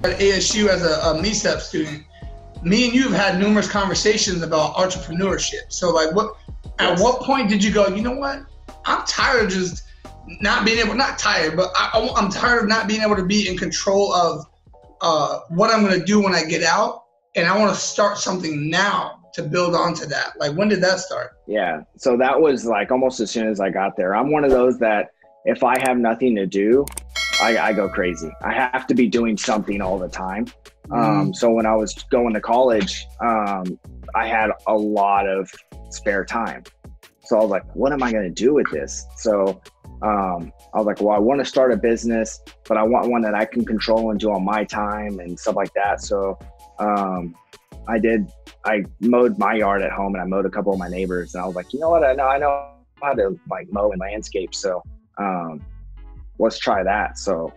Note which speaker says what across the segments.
Speaker 1: at ASU as a MECEP student, me and you have had numerous conversations about entrepreneurship. So like at what point did you go, you know what? I'm tired of just not being able, not tired, but I'm tired of not being able to be in control of what I'm going to do when I get out. And I want to start something now to build onto that. Like, when did that start?
Speaker 2: Yeah. So that was like almost as soon as I got there. I'm one of those that if I have nothing to do, I go crazy. I have to be doing something all the time. So when I was going to college, I had a lot of spare time. So I was like, what am I going to do with this? So I was like, well, I want to start a business, but I want one that I can control and do on my time and stuff like that. So I mowed my yard at home, and I mowed a couple of my neighbors, and I was like, you know what? I know how to like mow and landscape. So let's try that. So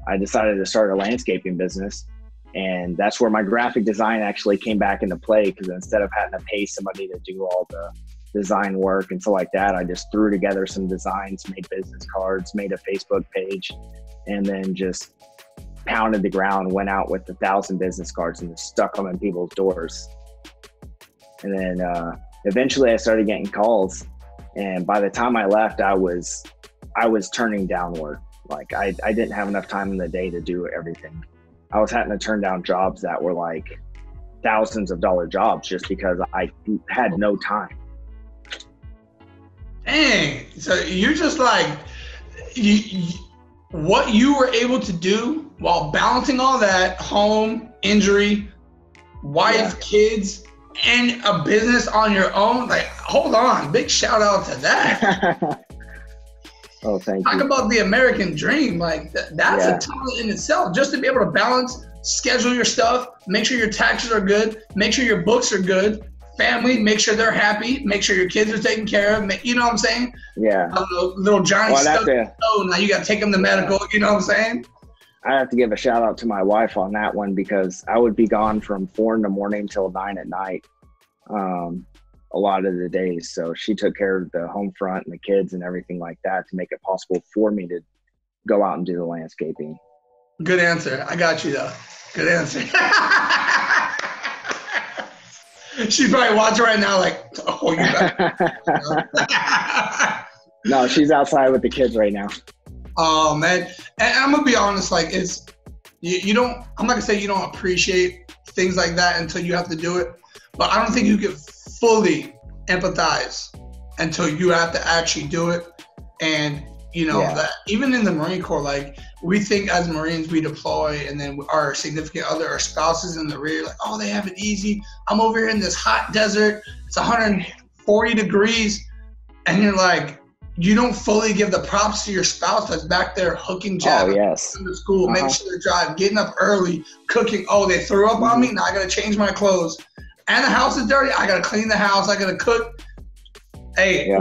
Speaker 2: I decided to start a landscaping business, and that's where my graphic design actually came back into play, because instead of having to pay somebody to do all the design work and stuff like that, I just threw together some designs, made business cards, made a Facebook page, and then just pounded the ground, went out with 1,000 business cards and just stuck them in people's doors. And then eventually I started getting calls, and by the time I left, I was turning down work. Like I didn't have enough time in the day to do everything. I was having to turn down jobs that were like thousands of dollar jobs just because I had no time.
Speaker 1: Dang, so you're just like, what you were able to do while balancing all that, home, injury, wife, kids, and a business on your own, like, hold on, big shout out to that.
Speaker 2: Oh, thank you.
Speaker 1: Talk about the American dream. Like that's a talent in itself, just to be able to balance, schedule your stuff, make sure your taxes are good, make sure your books are good, family, make sure they're happy, make sure your kids are taken care of. You know what I'm saying?
Speaker 2: Yeah.
Speaker 1: Little Johnny stuck. Oh, now you got to take him to medical. You know what I'm saying?
Speaker 2: I have to give a shout out to my wife on that one, because I would be gone from 4 a.m. till 9 p.m. A lot of the days. So she took care of the home front and the kids and everything like that to make it possible for me to go out and do the landscaping.
Speaker 1: Good answer. I got you though. Good answer. She's probably watching right now like, oh, you got
Speaker 2: No, she's outside with the kids right now.
Speaker 1: Oh man. And I'm gonna be honest, like it's, you don't, I'm not gonna say you don't appreciate things like that until you have to do it, but I don't think you can fully empathize until you have to actually do it. And you know, that even in the Marine Corps, like we think as Marines we deploy and then our significant other, our spouses in the rear, like, oh, they have it easy. I'm over here in this hot desert. It's 140 degrees. And you're like, you don't fully give the props to your spouse that's back there hooking jabbing to school, making sure they drive, getting up early, cooking. Oh, they threw up on me. Now I got to change my clothes. And the house is dirty. I got to clean the house. I got to cook. Hey,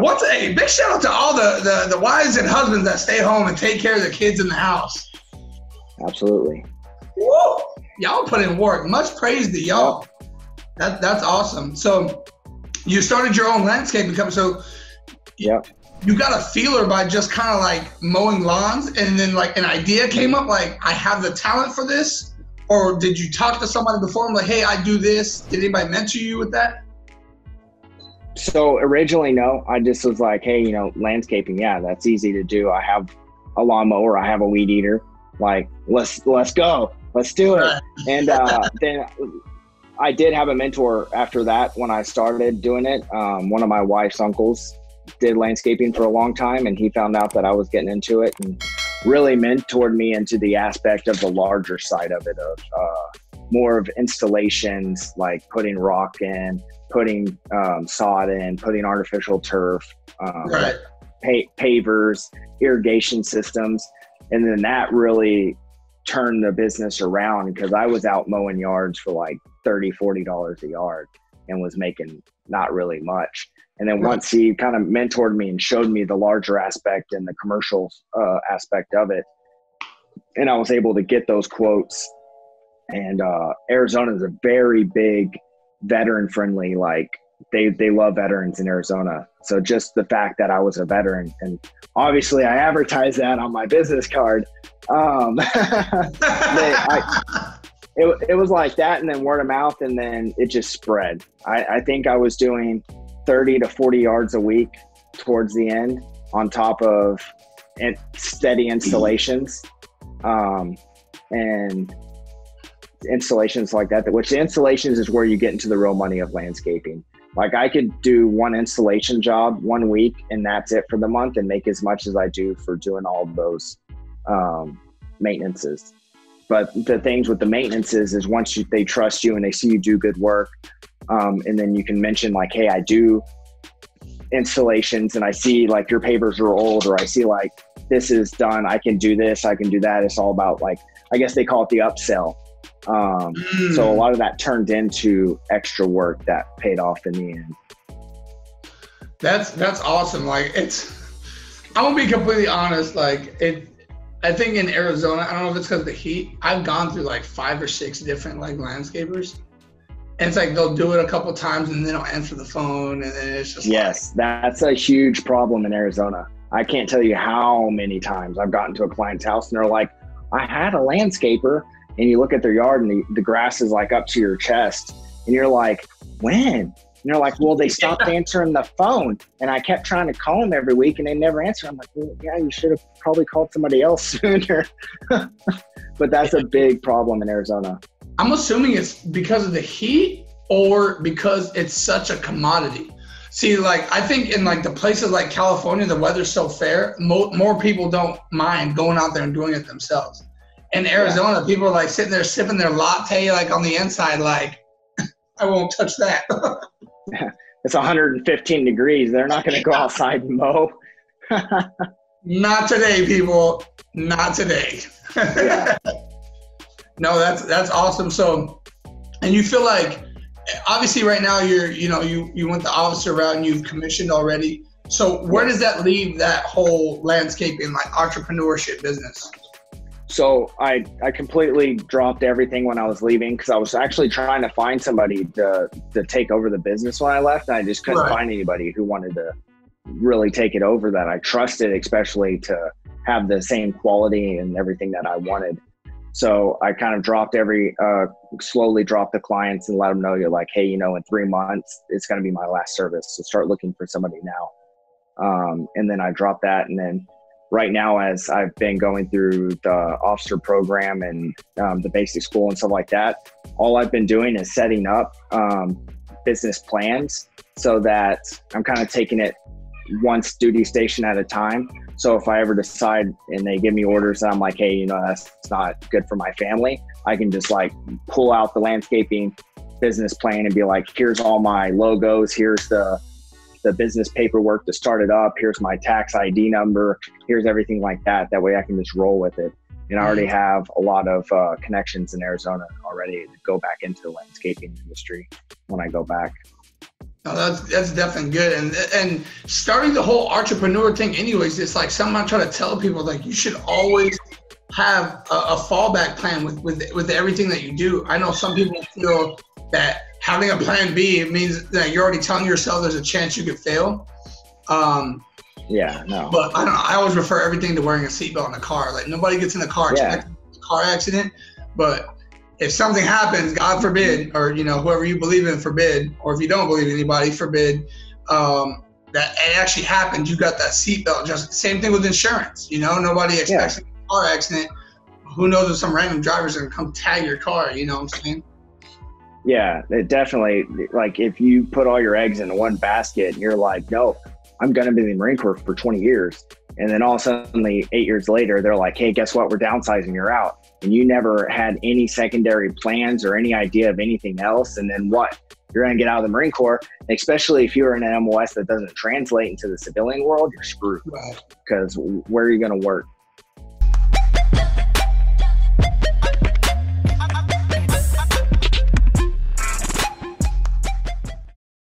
Speaker 1: big shout out to all the wives and husbands that stay home and take care of the kids in the house.
Speaker 2: Absolutely.
Speaker 1: Whoa, y'all put in work. Much praise to y'all. That's awesome. So you started your own landscaping company. So you got a feeler by just kind of like mowing lawns, and then like an idea came up, like I have the talent for this? Or did you talk to somebody before and like, hey, I do this? Did anybody mentor you with that?
Speaker 2: So originally, no. I just was like, hey, you know, landscaping, that's easy to do. I have a lawnmower, I have a weed eater. Like, let's go, let's do it. And then I did have a mentor after that when I started doing it. One of my wife's uncles did landscaping for a long time, and he found out that I was getting into it and really mentored me into the aspect of the larger side of it, of more of installations, like putting rock in, putting sod in, putting artificial turf, pavers, irrigation systems. And then that really turned the business around, because I was out mowing yards for like $30, $40 a yard and was making not really much. And then once he kind of mentored me and showed me the larger aspect and the commercial aspect of it, and I was able to get those quotes. And Arizona is a very big veteran friendly, like they love veterans in Arizona. So just the fact that I was a veteran, and obviously I advertised that on my business card. it was like that, and then word of mouth, and then it just spread. I think I was doing 30 to 40 yards a week towards the end, on top of steady installations, and installations like that, which the installations is where you get into the real money of landscaping. Like I could do one installation job 1 week and that's it for the month, and make as much as I do for doing all of those maintenances. But the things with the maintenances is once they trust you and they see you do good work, and then you can mention like, hey, I do installations and I see like your pavers are old, or I see like this is done, I can do this, I can do that. It's all about like, I guess they call it the upsell. So a lot of that turned into extra work that paid off in the end.
Speaker 1: That's awesome. Like I'm gonna be completely honest. Like I think in Arizona, I don't know if it's because of the heat, I've gone through like 5 or 6 different like landscapers. And it's like they'll do it a couple times and they don't answer the phone, and then it's just
Speaker 2: that's a huge problem in Arizona. I can't tell you how many times I've gotten to a client's house and they're like, I had a landscaper, and you look at their yard and the grass is like up to your chest, and you're like, when? And they're like, well, they stopped answering the phone, and I kept trying to call them every week and they never answer. I'm like, well, yeah, you should have probably called somebody else sooner. But that's a big problem in Arizona.
Speaker 1: I'm assuming it's because of the heat or because it's such a commodity. See, like, I think in like the places like California, the weather's so fair, more people don't mind going out there and doing it themselves. In Arizona, people are like sitting there sipping their latte, like on the inside, like, I won't touch that.
Speaker 2: It's 115 degrees. They're not going to go outside and mow.
Speaker 1: Not today, people. Not today.
Speaker 2: Yeah.
Speaker 1: No, that's awesome. So, and you feel like, obviously right now you went the officer route and you've commissioned already. So where does that leave that whole landscaping, like entrepreneurship business?
Speaker 2: So I completely dropped everything when I was leaving, because I was actually trying to find somebody to take over the business when I left. And I just couldn't find anybody who wanted to really take it over that I trusted, especially to have the same quality and everything that I wanted. So I kind of slowly dropped the clients and let them know, you're like, hey, in 3 months, it's going to be my last service. So start looking for somebody now. And then I dropped that. And then right now, as I've been going through the officer program and the basic school and stuff like that, all I've been doing is setting up business plans so that I'm kind of taking it one duty station at a time. So if I ever decide and they give me orders and I'm like, hey, that's not good for my family, I can just like pull out the landscaping business plan and be like, here's all my logos, here's the business paperwork to start it up, here's my tax ID number, here's everything like that. That way I can just roll with it. And I already have a lot of connections in Arizona already to go back into the landscaping industry when I go back.
Speaker 1: No, that's definitely good. And starting the whole entrepreneur thing anyways, it's like something I try to tell people, like, you should always have a fallback plan with everything that you do. I know some people feel that having a plan B, it means that you're already telling yourself there's a chance you could fail.
Speaker 2: Yeah, no.
Speaker 1: But I don't know. I always refer everything to wearing a seatbelt in a car. Like, nobody gets in a car expecting a car accident, but if something happens, God forbid, or whoever you believe in forbid, or if you don't believe in anybody forbid, that it actually happened, you got that seatbelt. Just same thing with insurance. Nobody expects a car accident. Who knows if some random drivers are gonna come tag your car? You know what I'm saying?
Speaker 2: Yeah, it definitely. Like if you put all your eggs in one basket, and you're like, no, I'm gonna be in the Marine Corps for 20 years, and then all of a sudden, 8 years later, they're like, hey, guess what? We're downsizing. You're out. And you never had any secondary plans or any idea of anything else. And then what? You're going to get out of the Marine Corps, especially if you're in an MOS that doesn't translate into the civilian world, you're screwed. Because where are you going to work?